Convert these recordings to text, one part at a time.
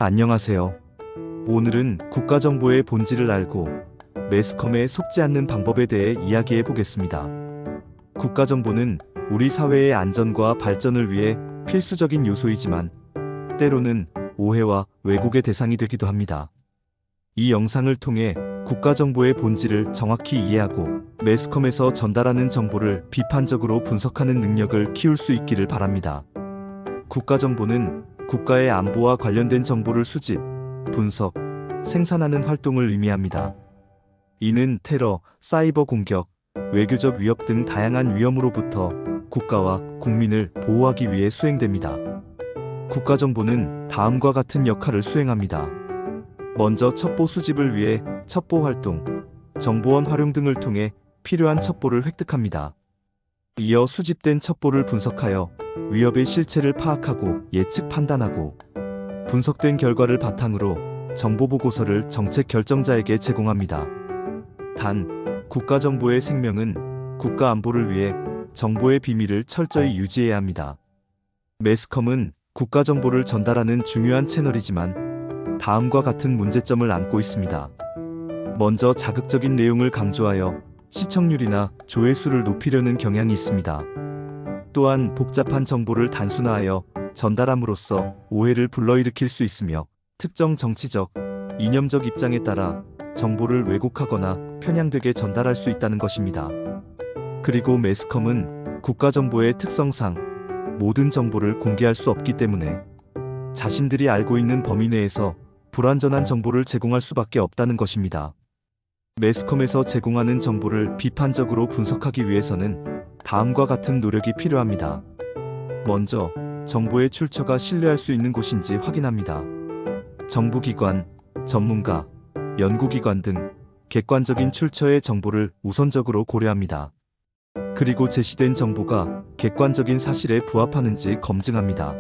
안녕하세요. 오늘은 국가정보의 본질을 알고 매스컴에 속지 않는 방법에 대해 이야기해 보겠습니다. 국가정보는 우리 사회의 안전과 발전을 위해 필수적인 요소이지만 때로는 오해와 왜곡의 대상이 되기도 합니다. 이 영상을 통해 국가정보의 본질을 정확히 이해하고 매스컴에서 전달하는 정보를 비판적으로 분석하는 능력을 키울 수 있기를 바랍니다. 국가정보는 국가의 안보와 관련된 정보를 수집, 분석, 생산하는 활동을 의미합니다. 이는 테러, 사이버 공격, 외교적 위협 등 다양한 위험으로부터 국가와 국민을 보호하기 위해 수행됩니다. 국가정보는 다음과 같은 역할을 수행합니다. 먼저 첩보 수집을 위해 첩보 활동, 정보원 활용 등을 통해 필요한 첩보를 획득합니다. 이어 수집된 첩보를 분석하여 위협의 실체를 파악하고 예측 판단하고 분석된 결과를 바탕으로 정보보고서를 정책 결정자에게 제공합니다. 단, 국가정보의 생명은 국가 안보를 위해 정보의 비밀을 철저히 유지해야 합니다. 매스컴은 국가정보를 전달하는 중요한 채널이지만 다음과 같은 문제점을 안고 있습니다. 먼저 자극적인 내용을 강조하여 시청률이나 조회수를 높이려는 경향이 있습니다. 또한 복잡한 정보를 단순화하여 전달함으로써 오해를 불러일으킬 수 있으며 특정 정치적, 이념적 입장에 따라 정보를 왜곡하거나 편향되게 전달할 수 있다는 것입니다. 그리고 매스컴은 국가정보의 특성상 모든 정보를 공개할 수 없기 때문에 자신들이 알고 있는 범위 내에서 불완전한 정보를 제공할 수밖에 없다는 것입니다. 매스컴에서 제공하는 정보를 비판적으로 분석하기 위해서는 다음과 같은 노력이 필요합니다. 먼저, 정보의 출처가 신뢰할 수 있는 곳인지 확인합니다. 정부기관, 전문가, 연구기관 등 객관적인 출처의 정보를 우선적으로 고려합니다. 그리고 제시된 정보가 객관적인 사실에 부합하는지 검증합니다.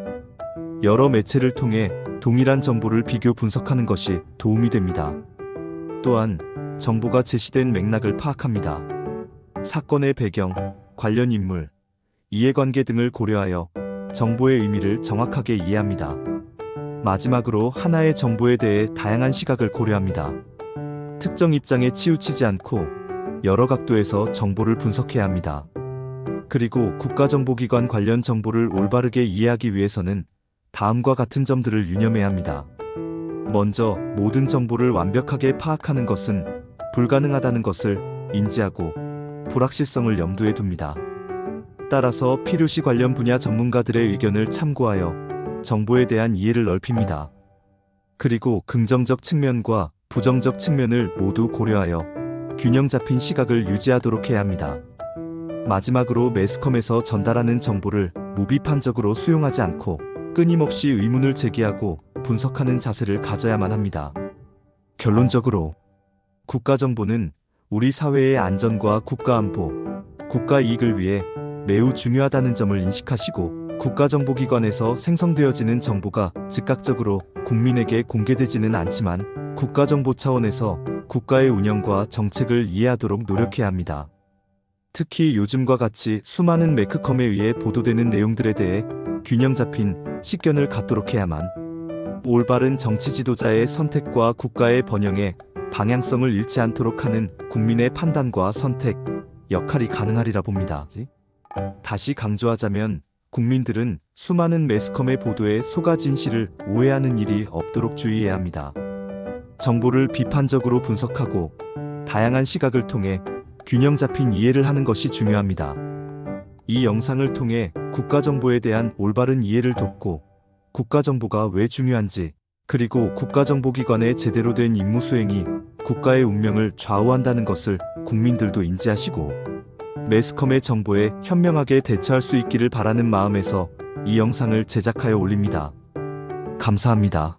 여러 매체를 통해 동일한 정보를 비교 분석하는 것이 도움이 됩니다. 또한 정보가 제시된 맥락을 파악합니다. 사건의 배경, 관련 인물, 이해관계 등을 고려하여 정보의 의미를 정확하게 이해합니다. 마지막으로 하나의 정보에 대해 다양한 시각을 고려합니다. 특정 입장에 치우치지 않고 여러 각도에서 정보를 분석해야 합니다. 그리고 국가정보기관 관련 정보를 올바르게 이해하기 위해서는 다음과 같은 점들을 유념해야 합니다. 먼저, 모든 정보를 완벽하게 파악하는 것은 불가능하다는 것을 인지하고 불확실성을 염두에 둡니다. 따라서 필요시 관련 분야 전문가들의 의견을 참고하여 정보에 대한 이해를 넓힙니다. 그리고 긍정적 측면과 부정적 측면을 모두 고려하여 균형 잡힌 시각을 유지하도록 해야 합니다. 마지막으로 매스컴에서 전달하는 정보를 무비판적으로 수용하지 않고 끊임없이 의문을 제기하고 분석하는 자세를 가져야만 합니다. 결론적으로 국가정보는 우리 사회의 안전과 국가안보, 국가 이익을 위해 매우 중요하다는 점을 인식하시고 국가정보기관에서 생성되어지는 정보가 즉각적으로 국민에게 공개되지는 않지만 국가정보 차원에서 국가의 운영과 정책을 이해하도록 노력해야 합니다. 특히 요즘과 같이 수많은 매크컴에 의해 보도되는 내용들에 대해 균형 잡힌 식견을 갖도록 해야만 올바른 정치 지도자의 선택과 국가의 번영에 방향성을 잃지 않도록 하는 국민의 판단과 선택, 역할이 가능하리라 봅니다. 다시 강조하자면 국민들은 수많은 매스컴의 보도에 속아 진실을 오해하는 일이 없도록 주의해야 합니다. 정보를 비판적으로 분석하고 다양한 시각을 통해 균형 잡힌 이해를 하는 것이 중요합니다. 이 영상을 통해 국가정보에 대한 올바른 이해를 돕고 국가정보가 왜 중요한지 그리고 국가정보기관의 제대로 된 임무 수행이 국가의 운명을 좌우한다는 것을 국민들도 인지하시고 매스컴의 정보에 현명하게 대처할 수 있기를 바라는 마음에서 이 영상을 제작하여 올립니다. 감사합니다.